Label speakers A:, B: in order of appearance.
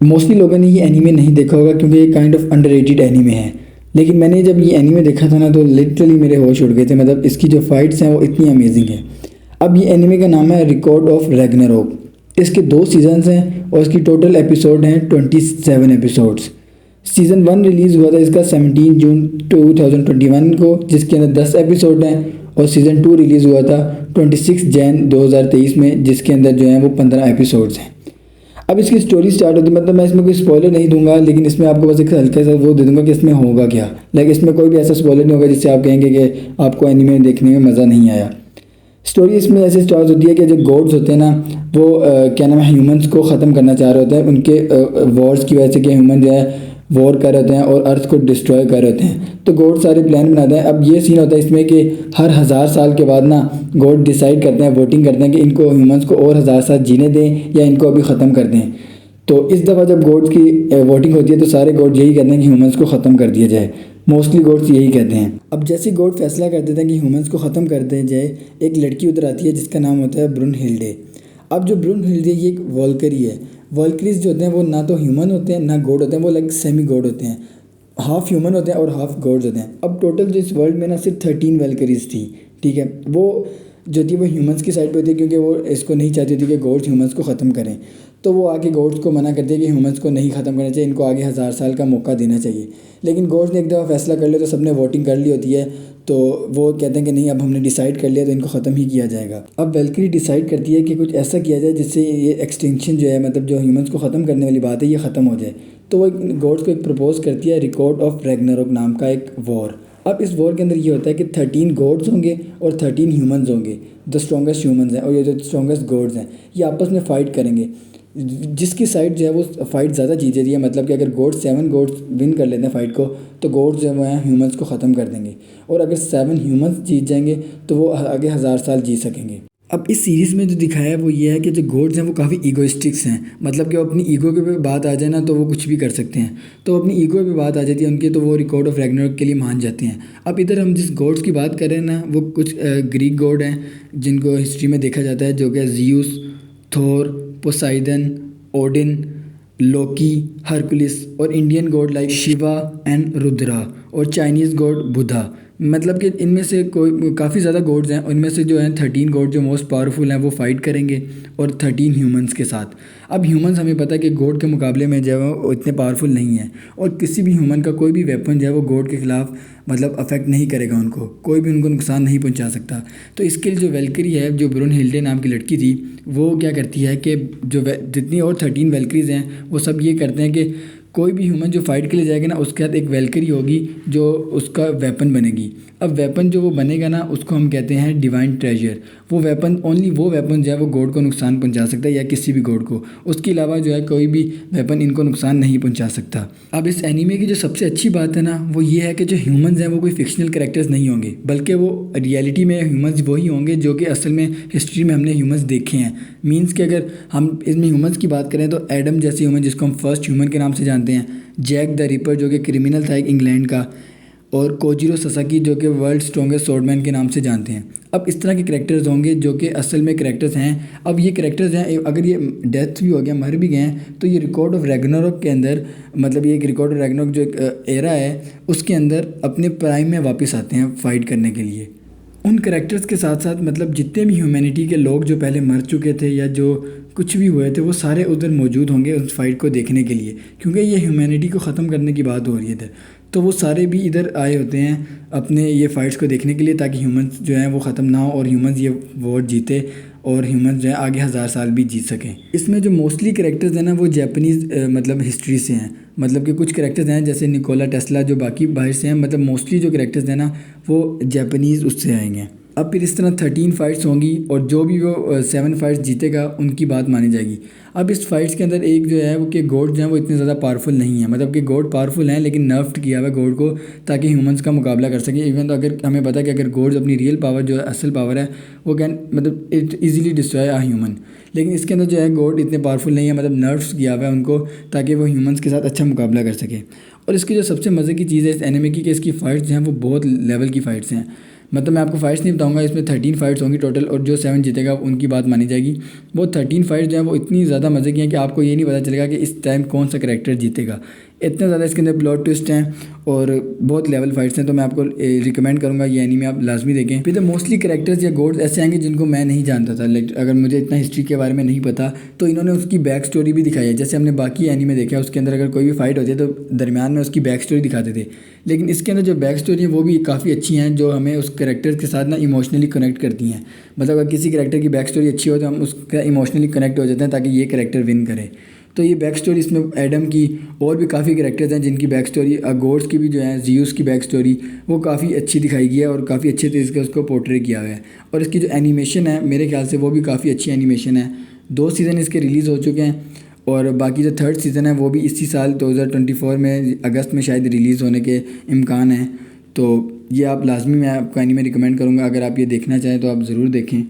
A: Mostly लोगों ने ये एनीमे नहीं देखा होगा क्योंकि ये काइंड ऑफ अंडररेटेड एनीमे है। लेकिन मैंने जब ये एनीमे देखा था ना तो लिटरली मेरे होश उड़ गए थे, मतलब इसकी जो फाइट्स हैं वो इतनी अमेजिंग है। अब ये एनीमे का नाम है रिकॉर्ड ऑफ रैग्नारोक। इसके 2 सीजन्स हैं और इसकी टोटल एपिसोड हैं 27 एपिसोड्स। सीज़न 1 रिलीज़ हुआ था इसका 17 जून 2021 को, जिसके अंदर 10 एपिसोड हैं। और सीज़न 2 रिलीज़ हुआ था 26 जैन 2023 में, जिसके अंदर जो है वो 15 एपिसोड्स हैं। अब इसकी स्टोरी स्टार्ट होती है, मतलब मैं इसमें कोई स्पॉइलर नहीं दूंगा, लेकिन इसमें आपको बस एक हल्का सा वो दे दूंगा कि इसमें होगा क्या। लाइक इसमें कोई भी ऐसा स्पॉइलर नहीं होगा जिससे आप कहेंगे कि आपको एनीमे देखने में मज़ा नहीं आया। स्टोरी इसमें ऐसे स्टार्ट होती है कि जो गॉड्स होते हैं ना, वो क्या नाम है, ह्यूमंस को ख़त्म करना चाह रहे होते हैं उनके वॉर्स की वजह से, कि ह्यूमन जो है वॉर कर रहे होते हैं और अर्थ को डिस्ट्रॉय कर रहे होते हैं। तो गॉड सारे प्लान बनाते हैं। अब ये सीन होता है इसमें कि हर 1000 साल के बाद ना गॉड डिसाइड करते हैं, वोटिंग करते हैं कि इनको ह्यूमंस को और 1000 साल जीने दें या इनको अभी ख़त्म कर दें। तो इस दफ़ा जब गॉड्स की वोटिंग होती है तो सारे गॉड यही कहते हैं कि ह्यूमंस को ख़त्म कर दिया जाए। मोस्टली गॉड्स यही कहते हैं। अब जैसे गॉड फैसला कर देते हैं कि ह्यूमंस को ख़त्म कर दिया जाए, एक लड़की उधर आती है जिसका नाम होता है ब्रुनहिल्डे। अब जो ब्रुनहिल्डे ये एक वॉल्करी है। वॉल्करीज जो होते हैं वो ना तो ह्यूमन होते हैं ना गॉड होते हैं, वो लाइक सेमी गॉड होते हैं। हाफ ह्यूमन होते हैं और हाफ गॉड्स होते हैं। अब टोटल जो इस वर्ल्ड में ना सिर्फ 13 वॉल्करीज थी, ठीक है। वो जो थी वो ह्यूमंस की साइड पे होती है, क्योंकि वो इसको नहीं चाहती थी कि गॉड्स ह्यूमंस को ख़त्म करें। तो वो आके गॉड्स को मना करती है कि ह्यूमंस को नहीं ख़त्म करना चाहिए, इनको आगे 1000 साल का मौका देना चाहिए। लेकिन गॉड्स ने एक दफ़ा फैसला कर लिया तो सबने वोटिंग कर ली होती है, तो वो कहते हैं कि नहीं, अब हमने डिसाइड कर लिया तो इनको ख़त्म ही किया जाएगा। अब वेल्करी डिसाइड करती है कि कुछ ऐसा किया जाए जिससे ये एक्सटिंक्शन जो है, मतलब जो ह्यूमंस को ख़त्म करने वाली बात है, ये ख़त्म हो जाए। तो वो गॉड्स को एक प्रपोज करती है, रिकॉर्ड ऑफ रैग्नारोक नाम का एक वॉर। अब इस वॉर के अंदर ये होता है कि 13 गॉड्स होंगे और 13 ह्यूमंस होंगे। द स्ट्रॉन्गेस्ट ह्यूमंस हैं और ये जो स्ट्रॉन्गेस्ट गॉड्स हैं, ये आपस में फ़ाइट करेंगे। जिसकी साइड जो है वो फाइट ज़्यादा जीत जाती है, मतलब कि अगर गॉड्स 7 गॉड्स विन कर लेते हैं फाइट को, तो गॉड्स जो है ह्यूमंस को ख़त्म कर देंगे। और अगर 7 ह्यूमंस जीत जाएंगे तो वो आगे 1000 साल जी सकेंगे। अब इस सीरीज़ में जो दिखाया है वो ये है कि जो गॉड्स हैं वो काफ़ी ईगोइस्टिक्स हैं, मतलब कि वो अपनी ईगो के पे बात आ जाए ना तो वो कुछ भी कर सकते हैं। तो अपनी ईगो पे बात आ जाती है उनकी, तो वो रिकॉर्ड ऑफ रैग्नारोक के लिए मान जाते हैं। अब इधर हम जिस गॉड्स की बात कर रहे हैं ना, वो कुछ ग्रीक गॉड हैं जिनको हिस्ट्री में देखा जाता है, जो कि ज़ीउस, थोर, पोसाइडन, ओडिन, लोकी, हरकुलिस, और Indian God like Shiva and Rudra, और चाइनीज़ गॉड बुद्धा। मतलब कि इनमें से कोई काफ़ी ज़्यादा गॉड्स हैं, उनमें से जो हैं 13 गॉड जो मोस्ट पावरफुल हैं वो फाइट करेंगे और 13 ह्यूमंस के साथ। अब ह्यूमंस हमें पता है कि गॉड के मुकाबले में जो है वो इतने पावरफुल नहीं है, और किसी भी ह्यूमन का कोई भी वेपन जो है वो गॉड के ख़िलाफ़ मतलब अफेक्ट नहीं करेगा उनको, कोई भी उनको नुकसान नहीं पहुंचा सकता। तो इसके लिए जो वेल्करी है, जो ब्रुनहिल्डे नाम की लड़की थी, वो क्या करती है कि जो जितनी और 13 वेल्करीज हैं वो सब ये करते हैं कि कोई भी ह्यूमन जो फाइट के लिए जाएगा ना, उसके साथ एक वेल्करी होगी जो उसका वेपन बनेगी। अब वेपन जो वो बनेगा ना, उसको हम कहते हैं डिवाइन ट्रेजर। वो वेपन ओनली वो वेपन जो है वो गॉड को नुकसान पहुंचा सकता है, या किसी भी गॉड को। उसके अलावा जो है कोई भी वेपन इनको नुकसान नहीं पहुंचा सकता। अब इस एनीमे की जो सबसे अच्छी बात है ना, वो ये है कि जो ह्यूमंस हैं वो कोई फिक्शनल कैरेक्टर्स नहीं होंगे, बल्कि वो रियलिटी में ह्यूमंस वही होंगे जो कि असल में हिस्ट्री में हमने ह्यूमंस देखे हैं। मीन्स कि अगर हम इसमें ह्यूमंस की बात करें तो एडम जैसे ह्यूमन, जिसको हम फर्स्ट ह्यूमन के नाम से जानते हैं, जैक द रिपर जो कि क्रिमिनल था एक इंग्लैंड का, और कोजिरो ससाकी जो कि वर्ल्ड स्ट्रॉन्गेस्ट स्वॉर्डमैन के नाम से जानते हैं। अब इस तरह के करैक्टर्स होंगे जो कि असल में करैक्टर्स हैं। अब ये करैक्टर्स हैं, अगर ये डेथ भी हो गया, मर भी गए हैं, तो ये रिकॉर्ड ऑफ रैग्नारोक के अंदर, मतलब ये एक रिकॉर्ड ऑफ रैग्नारोक जो एक एरा है उसके अंदर अपने प्राइम में वापस आते हैं फाइट करने के लिए। उन करैक्टर्स के साथ साथ मतलब जितने भी ह्यूमैनिटी के लोग जो पहले मर चुके थे या जो कुछ भी हुए थे, वो सारे उधर मौजूद होंगे उस फाइट को देखने के लिए, क्योंकि ये ह्यूमैनिटी को ख़त्म करने की बात हो रही है इधर। तो वो सारे भी इधर आए होते हैं अपने ये फाइट्स को देखने के लिए, ताकि ह्यूमंस जो हैं वो ख़त्म ना हो और ह्यूमंस ये वॉर जीते और ह्यूमंस जो है आगे 1000 साल भी जीत सकें। इसमें जो मोस्टली कैरेक्टर्स हैं ना वो जापानीज़ मतलब हिस्ट्री से हैं। मतलब कि कुछ कैरेक्टर्स हैं जैसे निकोला टेस्ला जो बाकी बाहर से हैं, मतलब मोस्टली जो कैरेक्टर्स हैं ना वो जापानीज़ उससे आएंगे। अब फिर इस तरह 13 फाइट्स होंगी और जो भी वो 7 फाइट्स जीतेगा उनकी बात मानी जाएगी। अब इस फाइट्स के अंदर एक जो है वो कि गॉड जो है वो इतने ज़्यादा पावरफुल नहीं है, मतलब कि गॉड पावरफुल हैं लेकिन नर्फ्ड किया हुआ है गॉड को, ताकि ह्यूमंस का मुकाबला कर सके। इवन तो अगर हमें पता है कि अगर गॉड्स अपनी रियल पावर जो है असल पावर है वो कैन मतलब it easily destroy a human, लेकिन इसके अंदर जो है गॉड इतने पावरफुल नहीं है, मतलब नर्व्स किया हुआ है उनको ताकि वो ह्यूमंस के साथ अच्छा मुकाबला कर सके। और इसकी जो सबसे मज़े की चीज़ है इस एनिमे की कि इसकी फ़ाइट्स जो हैं वो बहुत लेवल की फ़ाइट्स हैं। मतलब मैं आपको फाइट्स नहीं बताऊंगा, इसमें 13 फाइट्स होंगी टोटल, और जो 7 जीतेगा उनकी बात मानी जाएगी। वो 13 फाइट्स जो हैं वो इतनी ज़्यादा मज़े की हैं कि आपको ये नहीं पता चलेगा कि इस टाइम कौन सा करैक्टर जीतेगा। इतने ज़्यादा इसके अंदर प्लॉट ट्विस्ट हैं और बहुत लेवल फाइट्स हैं, तो मैं आपको रिकमेंड करूँगा ये एनीमे आप लाजमी देखें। फिर तो मोस्टली करैक्टर्स या गोड्स ऐसे आएंगे जिनको मैं नहीं जानता था, लाइक अगर मुझे इतना हिस्ट्री के बारे में नहीं पता तो इन्होंने उसकी बैक स्टोरी भी दिखाई है। जैसे हमने बाकी एनीमे देखा, उसके अंदर अगर कोई भी फाइट होती है तो दरमियान में उसकी बैक स्टोरी दिखाते थे, लेकिन इसके अंदर जो बैक स्टोरी है वो भी काफ़ी अच्छी हैं, जो हमें उस करैक्टर के साथ ना इमोशनली कनेक्ट करती हैं। मतलब अगर किसी करैक्टर की बैक स्टोरी अच्छी हो तो हम उसका इमोशनली कनेक्ट हो जाते हैं ताकि ये करैक्टर विन करे। तो ये बैक स्टोरी इसमें एडम की और भी काफ़ी करैक्टर्स हैं जिनकी बैक स्टोरी, गोड्स की भी जो है, जियूस की बैक स्टोरी वो काफ़ी अच्छी दिखाई गई है और काफ़ी अच्छे तरीके से उसको पोर्ट्रे किया हुआ है। और इसकी जो एनिमेशन है मेरे ख्याल से वो भी काफ़ी अच्छी एनिमेशन है। 2 सीज़न इसके रिलीज़ हो चुके हैं और बाकी जो 3rd सीज़न है वो भी इसी साल 2024 में अगस्त में शायद रिलीज़ होने के इम्कान हैं। तो ये आप लाजमी, मैं आपको एनीमे रिकमेंड करूँगा, अगर आप ये देखना चाहें तो आप ज़रूर देखें।